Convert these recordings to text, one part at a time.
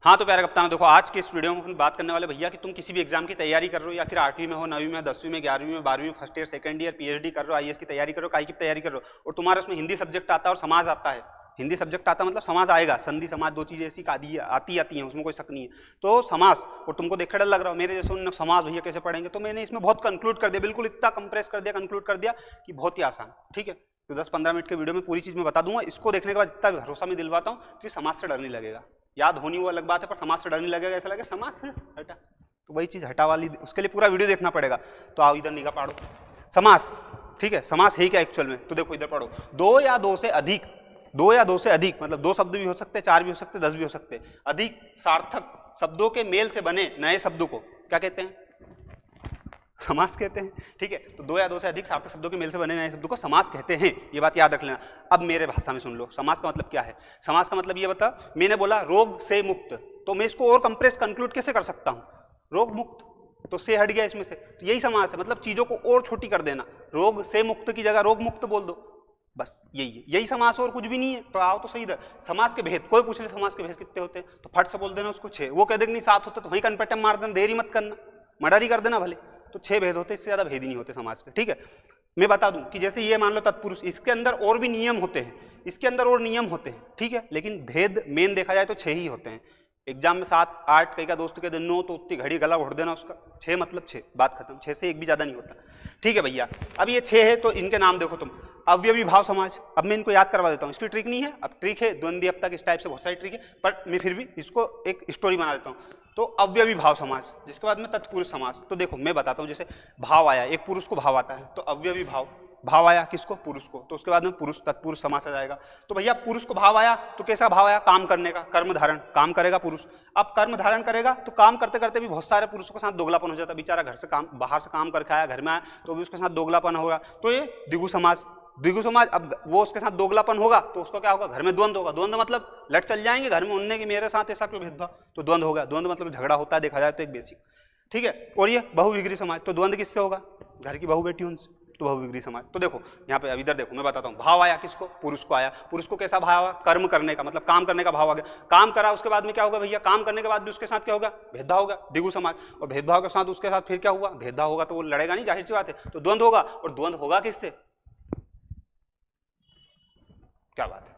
हाँ तो प्यारे कप्तान, देखो आज के इस वीडियो में अपन बात करने वाले भैया कि तुम किसी भी एग्जाम की तैयारी कर रहे हो, या फिर 8वीं में हो, 9वीं में, 10वीं में, 11वीं में, 12वीं में, first year, second year, PhD कर रहे हो, आईएएस की तैयारी कर रहे हो, काई की तैयारी कर रहे हो, और तुम्हारा उसमें हिंदी सब्जेक्ट आता है और समाज आता है। हिंदी सब्जेक्ट आता मतलब समाज आएगा, संधि समाज दो चीजें ऐसी आती हैं, उसमें कोई शक नहीं है। तो समाज, और तुमको देखकर डर लग रहा हो मेरे जैसे उन्होंने समाज भैया कैसे पढ़ेंगे, तो मैंने इसमें बहुत कंक्लूड कर दिया, बिल्कुल इतना कंप्रेस कर दिया, कंक्लूड कर दिया कि बहुत ही आसान। ठीक है, तो 10-15 मिनट के वीडियो में पूरी चीज मैं बता दूंगा। इसको देखने के बाद इतना भरोसा मैं दिलवाता हूँ कि समाज से डर नहीं लगेगा। याद होनी वो अलग बात है, पर समाज से डर नहीं लगेगा, ऐसा लगे समाज है हटा, तो वही चीज हटा वाली, उसके लिए पूरा वीडियो देखना पड़ेगा। तो आओ इधर निगाह पाड़ो, समास। ठीक है, समास है क्या एक्चुअल में, तो देखो इधर पढ़ो, दो या दो से अधिक, दो या दो से अधिक मतलब दो शब्द भी हो सकते हैं, 4 भी हो सकते हैं, 10 भी हो सकते हैं, अधिक सार्थक शब्दों के मेल से बने नए शब्दों को क्या कहते हैं, समास कहते हैं। ठीक है, तो दो या दो से अधिक सार्थक शब्दों के मेल से बने नए शब्दों को समास कहते हैं, ये बात याद रख लेना। अब मेरे भाषा में सुन लो, समास का मतलब क्या है। समास का मतलब ये बता, मैंने बोला रोग से मुक्त, तो मैं इसको और कंप्रेस कंक्लूड कैसे कर सकता हूं, रोग मुक्त, तो से हट गया इसमें से, तो यही समास है, मतलब चीजों को और छोटी कर देना। रोग से मुक्त की जगह रोग मुक्त बोल दो, बस यही है, यही समास और कुछ भी नहीं है। तो आओ तो सही इधर, समास के भेद, कोई पूछ ले समास के भेद कितने होते हैं, तो फट से बोल देना उसको 6, वो कह देगा नहीं 7 होते, तो वहीं कनपट्टे मार देना, देरी मत करना, मर्डर ही कर देना भले। तो 6 भेद होते, इससे ज्यादा भेद ही नहीं होते समास के। ठीक है, मैं बता दूं कि जैसे ये मान लो तत्पुरुष, इसके अंदर और भी नियम होते हैं, इसके अंदर और नियम होते हैं। ठीक है, लेकिन भेद मेन देखा जाए तो 6 ही होते हैं। एग्जाम में 7, 8, कई का दोस्त के दिन 9, तो उतनी घड़ी गला उड़ देना उसका, 6 मतलब 6, बात खत्म, 6 से एक भी ज्यादा नहीं होता। ठीक है भैया, अब ये 6 है, तो इनके नाम देखो तुम, अव्ययी भाव समाज। अब मैं इनको याद करवा देता हूँ, इसकी ट्रिक नहीं है, अब ट्रिक है द्वंद्वी, अब तक इस टाइप से बहुत सारी ट्रिक है, पर मैं फिर भी इसको एक स्टोरी बना देता हूँ। तो अव्ययी भाव समाज, जिसके बाद में तत्पुरुष समाज। तो देखो मैं बताता हूँ, जैसे भाव आया, एक पुरुष को भाव आता है, तो अव्ययी भाव, भाव आया किसको, पुरुष को, तो उसके बाद में पुरुष तत्पुरुष समास आ जाएगा। तो भैया पुरुष को भाव आया, तो कैसा भाव आया, काम करने का, कर्म धारण, काम करेगा पुरुष। अब कर्म धारण करेगा तो काम करते करते भी बहुत सारे पुरुषों के साथ दोगलापन हो जाता है, बेचारा घर से काम, बाहर से काम करके आया, घर में आया तो भी उसके साथ दोगलापन होगा, तो ये द्विगु समाज। द्विगु समाज, अब वो उसके साथ दोगलापन होगा तो उसको क्या होगा, घर में द्वंद्व होगा। द्वंद्व मतलब लड़ चल जाएंगे घर में, उनने कि मेरे साथ ऐसा क्यों भेदभाव, तो द्वंद्व होगा। द्वंद्व मतलब झगड़ा होता है, देखा जाए तो एक बेसिक। ठीक है, और ये बहुविग्री समाज, तो द्वंद्व किससे होगा, घर की बहू बेटी उनसे, तो बहुविग्री समाज। तो देखो यहाँ पे, अब इधर देखो मैं बताता हूँ, भाव आया किसको, पुरुष को आया, पुरुष को कैसा भाव आया, कर्म करने का, मतलब काम करने का भाव आ गया, काम करा, उसके बाद में क्या होगा भैया, काम करने के बाद भी उसके साथ क्या होगा, भेदभाव होगा, द्विगु समाज। और भेदभाव के साथ उसके साथ फिर क्या हुआ, भेदभाव होगा, तो वो लड़ेगा नहीं, जाहिर सी बात है, तो द्वंद्व होगा, और द्वंद्व होगा किससे, क्या बात है,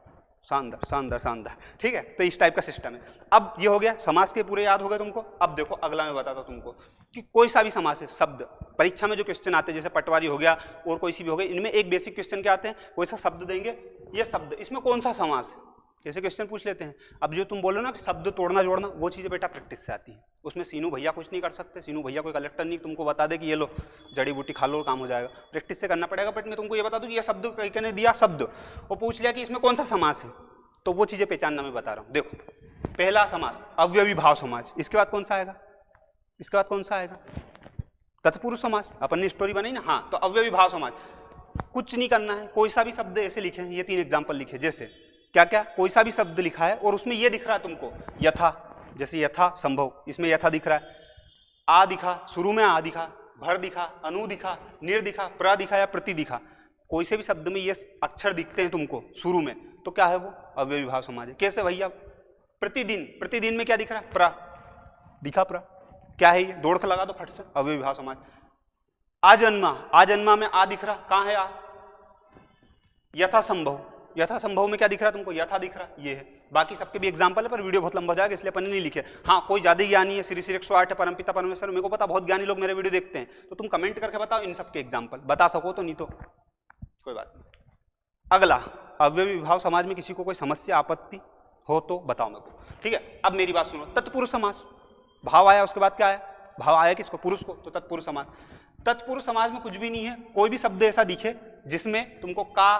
शानदार शानदार शानदार। ठीक है, तो इस टाइप का सिस्टम है। अब ये हो गया, समास के पूरे याद हो गए तुमको। अब देखो अगला मैं बताता हूं तुमको कि कोई सा भी समास है, शब्द, परीक्षा में जो क्वेश्चन आते हैं, जैसे पटवारी हो गया और कोई सी भी हो गई, इनमें एक बेसिक क्वेश्चन क्या आते हैं, कोई सा शब्द देंगे, ये शब्द इसमें कौन सा समास है, ऐसे क्वेश्चन पूछ लेते हैं। अब जो तुम बोलो ना कि शब्द तोड़ना जोड़ना, वो चीजें बेटा प्रैक्टिस से आती है, उसमें सीनू भैया कुछ नहीं कर सकते, सीनू भैया कोई कलेक्टर नहीं तुमको बता दे कि ये लो जड़ी बूटी खा लो काम हो जाएगा, प्रैक्टिस से करना पड़ेगा। बट मैं तुमको ये बता दूं कि ये शब्द कहीं ने दिया शब्द, वो पूछ लिया कि इसमें कौन सा समास है, तो वो चीजें पहचानना मैं बता रहा हूं। देखो पहला समास अव्ययी भाव समाज, इसके बाद कौन सा आएगा, इसके बाद कौन सा आएगा, तत्पुरुष समास, अपन ने स्टोरी बनाई ना। हाँ, तो अव्ययी भाव समाज, कुछ नहीं करना है, कोई सा भी शब्द ऐसे लिखे हैं, ये 3 एग्जाम्पल लिखे, जैसे क्या क्या, कोई सा भी शब्द लिखा है और उसमें ये दिख रहा है तुमको यथा, जैसे यथा संभव, इसमें यथा दिख रहा है, आ दिखा, शुरू में आ दिखा, भर दिखा, अनु दिखा, निर दिखा, प्र दिखा या प्रति दिखा, कोई से भी शब्द में ये अक्षर दिखते हैं तुमको शुरू में, तो क्या है वो अव्ययी भाव समाज है। कैसे भैया, प्रतिदिन, प्रतिदिन में क्या दिख रहा है, प्र दिखा, प्र क्या है ये, दौड़ के लगा दो फट से, अव्ययी भाव समाज। आजन्मा, आजन्मा में आ दिख रहा, कहां है आ, यथा संभव, यथा संभव में क्या दिख रहा है तुमको, यथा दिख रहा, ये है। बाकी सबके भी एग्जांपल है, पर वीडियो बहुत लंबा हो जाएगा इसलिए अपन ने नहीं लिखे। हाँ, कोई ज्यादा ज्ञानी है, श्री श्री 108 है, परमपिता परमेश्वर, मेरे को पता बहुत ज्ञानी लोग मेरे वीडियो देखते हैं, तो तुम कमेंट करके बताओ इन सबके एग्जाम्पल, बता सको तो, नहीं तो कोई बात नहीं। अगला, अव्ययी भाव समाज में किसी को कोई समस्या आपत्ति हो तो बताओ मेरे को। ठीक है, अब मेरी बात सुनो, तत्पुरुष समास, भाव आया उसके बाद क्या आया, भाव आया किसको, पुरुष को, तो तत्पुरुष समाज। तत्पुरुष समाज में कुछ भी नहीं है, कोई भी शब्द ऐसा दिखे जिसमें तुमको का,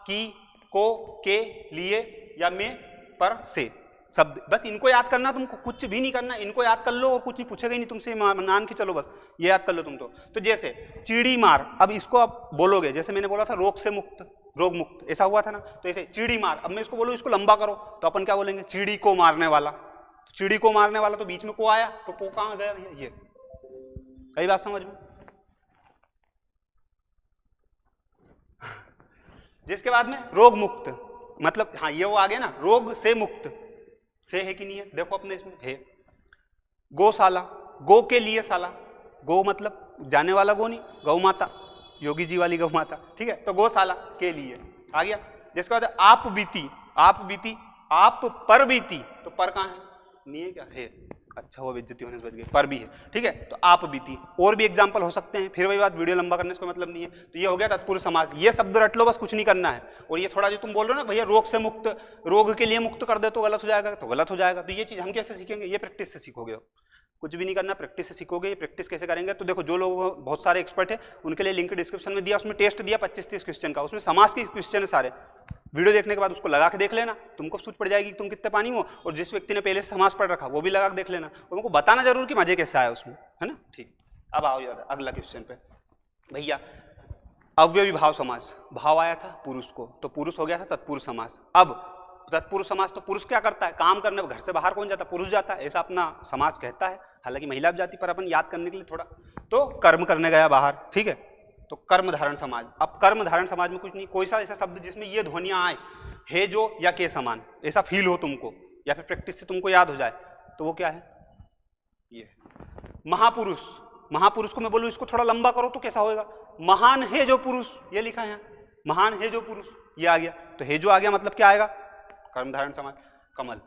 की, को, के, लिए या में, पर, से शब्द, बस इनको याद करना, तुमको कुछ भी नहीं करना, इनको याद कर लो और कुछ नहीं पूछेगा ही नहीं तुमसे, मान के चलो बस ये याद कर लो तुम तो जैसे चिड़ी मार, अब इसको आप बोलोगे, जैसे मैंने बोला था रोग से मुक्त, रोग मुक्त, ऐसा हुआ था ना, तो ऐसे चिड़ी मार, अब मैं इसको बोलूं इसको लंबा करो, तो अपन क्या बोलेंगे, चिड़ी को मारने वाला, तो चिड़ी को मारने वाला, तो बीच में को आया, तो को कहां गया भैया, ये, कई बात समझ में। जिसके बाद में रोग मुक्त, मतलब हाँ ये वो आ गया ना, रोग से मुक्त, से है कि नहीं है, देखो अपने इसमें है। गौशाला, गो के लिए साला, गो मतलब जाने वाला गो नहीं, गौ माता, योगी जी वाली गौ माता, ठीक है। तो गौशाला के लिए आ गया। जिसके बाद आप बीती, आप बीती, आप पर बीती, तो पर कहाँ है, नहीं है क्या, है। अच्छा वो बेइज्जती होने से बच गई, पर भी है, ठीक है। तो आप बीती, और भी एग्जाम्पल हो सकते हैं, फिर वही बात, वीडियो लंबा करने से कोई मतलब नहीं है। तो ये हो गया तत्पुरुष समास, ये शब्द रट लो बस, कुछ नहीं करना है। और ये थोड़ा जो तुम बोल रहे हो ना भैया रोग से मुक्त, रोग के लिए मुक्त कर दे तो गलत हो जाएगा, तो गलत हो जाएगा। तो ये चीज हम कैसे सीखेंगे, ये प्रैक्टिस से सीखोगे, कुछ भी नहीं करना, प्रैक्टिस से सीखोगे। ये प्रैक्टिस कैसे करेंगे, तो देखो जो लोग बहुत सारे एक्सपर्ट है उनके लिए लिंक डिस्क्रिप्शन में दिया, उसमें टेस्ट दिया 25-30 क्वेश्चन का, उसमें समास के क्वेश्चन है सारे। वीडियो देखने के बाद उसको लगा के देख लेना, तुमको सूझ पड़ जाएगी कि तुम कितने पानी हो। और जिस व्यक्ति ने पहले से समास पढ़ रखा वो भी लगा के देख लेना, और उनको बताना जरूर कि मजे कैसे आया उसमें, है ना। ठीक, अब आओ यार अगला क्वेश्चन पे भैया। अव्ययी भाव समास, भाव आया था पुरुष को, तो पुरुष हो गया था तत्पुरुष समास। अब तत्पुरुष समास, तो पुरुष क्या करता है, काम करने, घर से बाहर कौन जाता, पुरुष जाता है, ऐसा अपना समास कहता है। हालांकि महिला भी जाती, पर अपन याद करने के लिए थोड़ा, तो कर्म करने गया बाहर, ठीक है। तो कर्म धारण समाज। अब कर्म धारण समाज में कुछ नहीं, कोई सा ऐसा शब्द जिसमें ये ध्वनियां आए, है जो या के समान, ऐसा फील हो तुमको, या फिर प्रैक्टिस से तुमको याद हो जाए, तो वो क्या है, ये महापुरुष। महापुरुष को मैं बोलूं इसको थोड़ा लंबा करो तो कैसा होगा, महान है जो पुरुष, ये लिखा है यहाँ, महान है जो पुरुष, ये आ गया। तो है जो आ गया मतलब क्या आएगा, कर्म धारण समाज, कमल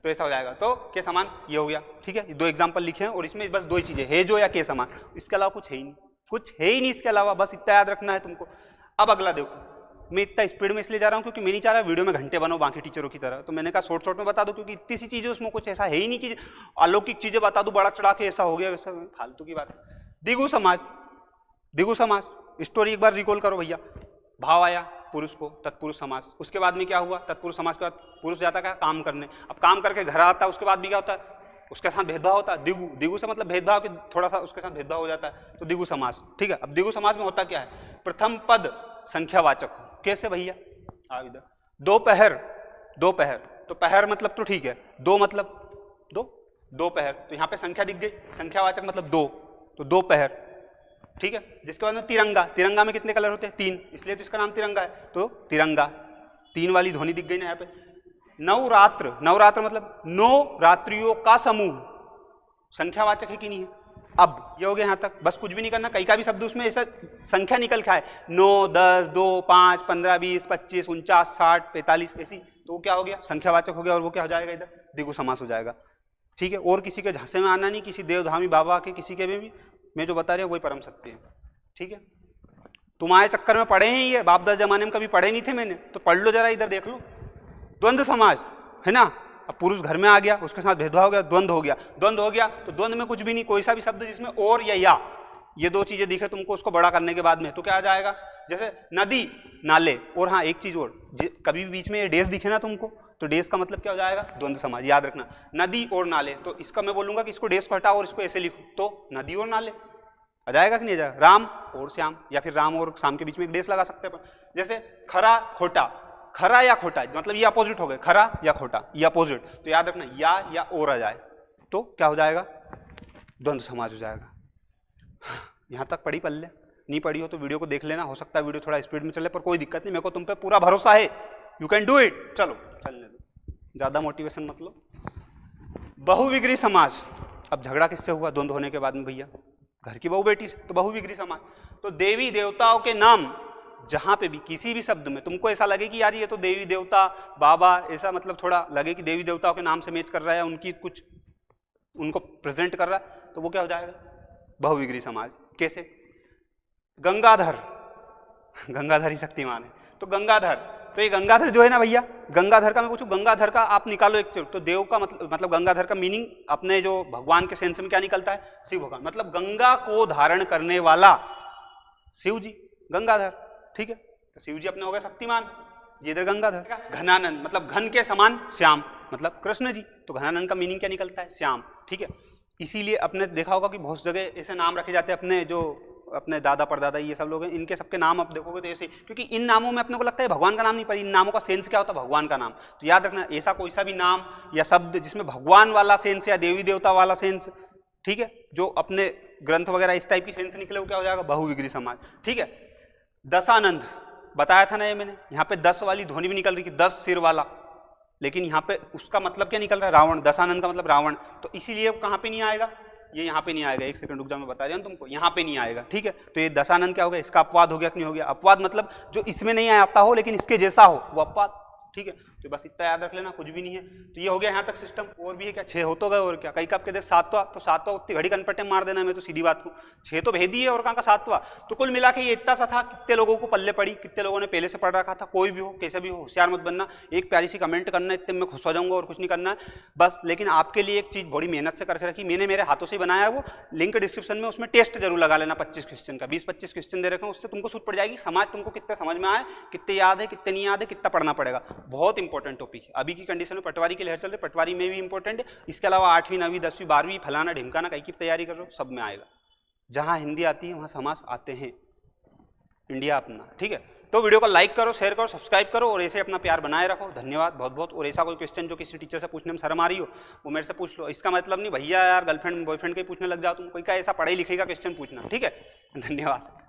तो ऐसा हो जाएगा। तो के समान ये हो गया, ठीक है। दो एग्जांपल लिखे हैं और इसमें बस दो ही चीजें, है जो या के समान, इसके अलावा कुछ है ही नहीं, कुछ है ही नहीं इसके अलावा, बस इतना याद रखना है तुमको। अब अगला देखो, मैं इतना स्पीड में इसलिए जा रहा हूँ क्योंकि मैं नहीं चाह रहा वीडियो में घंटे बनो बाकी टीचरों की तरह, तो मैंने कहा शॉर्ट शॉर्ट में बता दो, क्योंकि इतनी सी चीजें उसमें कुछ ऐसा है ही नहीं कि अलौकिक चीजें बता दूं बड़ा चढ़ा के, ऐसा हो गया वैसा, फालतू की बात है। दिगु समाज, दिगु समाज स्टोरी एक बार रिकॉल करो भैया। भाव आया पुरुष को, तत्पुरुष समास, उसके बाद में क्या हुआ, तत्पुरुष समास के बाद पुरुष जाता क्या, काम करने। अब काम करके घर आता है, उसके बाद भी क्या होता है, उसके साथ भेदभाव होता है। दिगु, दिगु से मतलब भेदभाव कि थोड़ा सा उसके साथ भेदभाव हो जाता है, तो दिगु समास, ठीक है। अब दिगु समास में होता क्या है, प्रथम पद संख्यावाचक हो, कैसे भैया, आओ इधर। दोपहर, दोपहर, तो पहर मतलब तो ठीक है, दो मतलब दो, दोपहर, तो यहाँ पे संख्या दिख गई, संख्यावाचक मतलब दो, तो दोपहर, ठीक है। जिसके बाद में तिरंगा, तिरंगा में कितने कलर होते हैं, तीन, इसलिए तो इसका नाम तिरंगा है, तो तिरंगा, तीन वाली ध्वनि दिख गई ना यहाँ पे। नवरात्र, नवरात्र मतलब 9 रात्रियों का समूह, संख्यावाचक है कि नहीं है। अब ये हो गया यहाँ तक, बस कुछ भी नहीं करना, कई का भी शब्द उसमें ऐसा संख्या निकल के आए, 9, 10, 2, 5, 15, 20, 25, 49, 60, 45 ऐसी, तो क्या हो गया, संख्यावाचक हो गया, और वो क्या हो जाएगा इधर, दिगु समास हो जाएगा, ठीक है। और किसी के झांसे में आना नहीं, किसी देवधामी बाबा के किसी के में भी, मैं जो बता रहा हूँ वही परम सत्य है, ठीक है। तुम्हारे चक्कर में पढ़े हैं ये, बाप दादा जमाने में कभी पढ़े नहीं थे मैंने, तो पढ़ लो जरा, इधर देख लो। द्वंद्व समाज है ना, अब पुरुष घर में आ गया, उसके साथ भेदभाव हो गया, द्वंद्व हो गया, द्वंद्व हो गया, तो द्वंद्व में कुछ भी नहीं, कोई सा भी शब्द जिसमें और या ये दो चीजें दिखे तुमको, उसको बड़ा करने के बाद में तो क्या आ जाएगा, जैसे नदी, नाले। और हाँ एक चीज और, कभी भी बीच में ये डेस दिखे ना तुमको, तो डेस का मतलब क्या हो जाएगा, द्वंद्व समाज, याद रखना, नदी और नाले। तो इसका मैं बोलूंगा कि इसको डेस को हटाओ और इसको ऐसे लिखो, तो नदी और नाले आ जाएगा कि नहीं आ जाएगा। राम और श्याम, या फिर राम और श्याम के बीच में एक डेस लगा सकते हैं। जैसे खरा खोटा, खरा या खोटा मतलब ये अपोजिट हो गए, खरा या खोटा ये अपोजिट, तो याद रखना या और आ जाए तो क्या हो जाएगा, द्वंद्व समाज हो जाएगा। यहाँ तक पढ़ी पल्ले, नहीं पढ़ी हो तो वीडियो को देख लेना, हो सकता है वीडियो थोड़ा स्पीड में चले, पर कोई दिक्कत नहीं, मेरे को तुम पे पूरा भरोसा है, यू कैन डू इट। चलो चलने दो, ज्यादा मोटिवेशन मत लो। बहुविग्री समाज, अब झगड़ा किससे हुआ द्वंद्व होने के बाद में भैया, घर की बहू बेटी से, तो बहुविग्री समाज। तो देवी देवताओं के नाम जहां पे भी किसी भी शब्द में तुमको ऐसा लगे कि यार ये तो देवी देवता बाबा, ऐसा मतलब थोड़ा लगे कि देवी देवताओं के नाम से मैच कर रहा है, उनकी कुछ उनको प्रेजेंट कर रहा है, तो वो क्या हो जाएगा, बहुविग्री समाज। कैसे, गंगाधर, गंगाधर ही शक्तिमान है, तो गंगाधर, तो ये गंगाधर जो है ना भैया, गंगाधर का मैं पूछूं, गंगाधर का आप निकालो एक, तो देव का मतलब गंगाधर का मीनिंग अपने जो भगवान के सेंस में क्या निकलता है, शिव भगवान, मतलब गंगा को धारण करने वाला शिव जी, गंगाधर, ठीक है। तो शिव जी अपने हो गए शक्तिमान, ये इधर गंगाधर। घनानंद मतलब घन के समान श्याम, मतलब कृष्ण जी, तो घनानंद का मीनिंग क्या निकलता है, श्याम, ठीक है। इसीलिए अपने देखा होगा कि बहुत जगह ऐसे नाम रखे जाते हैं, अपने जो अपने दादा परदादा ये सब लोग हैं, इनके सबके नाम आप देखोगे तो ऐसे, क्योंकि इन नामों में अपने को लगता है भगवान का नाम नहीं, पर इन नामों का सेंस क्या होता है, भगवान का नाम। तो याद रखना, ऐसा कोई सा भी नाम या शब्द जिसमें भगवान वाला सेंस या देवी देवता वाला सेंस, ठीक है, जो अपने ग्रंथ वगैरह इस टाइप की सेंस निकले, वो क्या हो जाएगा, बहुविग्री समाज, ठीक है। दशानंद बताया था ना ये मैंने, यहाँ पे 10 वाली ध्वनि भी निकल रही थी, 10 सिर वाला, लेकिन यहाँ पे उसका मतलब क्या निकल रहा है, रावण, दशानन का मतलब रावण, तो इसीलिए कहाँ पे नहीं आएगा, ये यहाँ पे नहीं आएगा। एक सेकंड रुक जाओ, मैं बता रहा हूँ तुमको, यहाँ पे नहीं आएगा, ठीक है। तो ये दशानन क्या हो गया, इसका अपवाद हो गया कि नहीं हो गया, अपवाद मतलब जो इसमें नहीं आता हो लेकिन इसके जैसा हो वो अपवाद, ठीक है। तो बस इतना याद रख लेना, कुछ भी नहीं है। तो ये हो गया यहाँ तक सिस्टम। और भी है क्या, 6 हो तो गए और क्या, कई कब के देख 7वां, तो 7वां उतनी घड़ी कनपट्टे मार देना, मैं तो सीधी बात को 6 तो भेद ही है और कहाँ का 7वां। तो कुल मिला के ये इतना सा था। कितने लोगों को पल्ले पड़ी, कितने लोगों ने पहले से पढ़ रखा था, कोई भी हो कैसे भी हो, होशियार मत बनना, एक प्यारी सी कमेंट करना, इतने में खुश हो जाऊंगा और कुछ नहीं करना है बस। लेकिन आपके लिए एक चीज़ बड़ी मेहनत से करके रखी मैंने, मेरे हाथों से बनाया, वो लिंक डिस्क्रिप्शन में, उसमें टेस्ट जरूर लगा लेना 25 क्वेश्चन का, 20-25 क्वेश्चन दे रखे हैं, उससे तुमको सूट पड़ जाएगी समाज तुमको कितने समझ में आए, कितने याद है, कितने नहीं याद है, कितना पढ़ना पड़ेगा। बहुत इंपॉर्टेंट टॉपिक है अभी की कंडीशन में। पटवारी की लहर चल रही, पटवारी में भी इंपॉर्टेंट है, इसके अलावा 8वीं 9वीं 10वीं 12वीं फलाना ढिमकाना कहीं की तैयारी कर रहे हो, सब में आएगा। जहां हिंदी आती है वहां समास आते हैं, इंडिया अपना, ठीक है। तो वीडियो को लाइक करो, शेयर करो, सब्सक्राइब करो और ऐसे अपना प्यार बनाए रखो। धन्यवाद बहुत बहुत। और ऐसा कोई क्वेश्चन जो किसी टीचर से पूछने में शर्म आ रही हो वो मेरे से पूछ लो। इसका मतलब नहीं भैया यार गर्लफ्रेंड बॉयफ्रेंड के पूछने लग जाओ तुम, कोई का ऐसा पढ़ाई लिखेगा क्वेश्चन पूछना, ठीक है। धन्यवाद।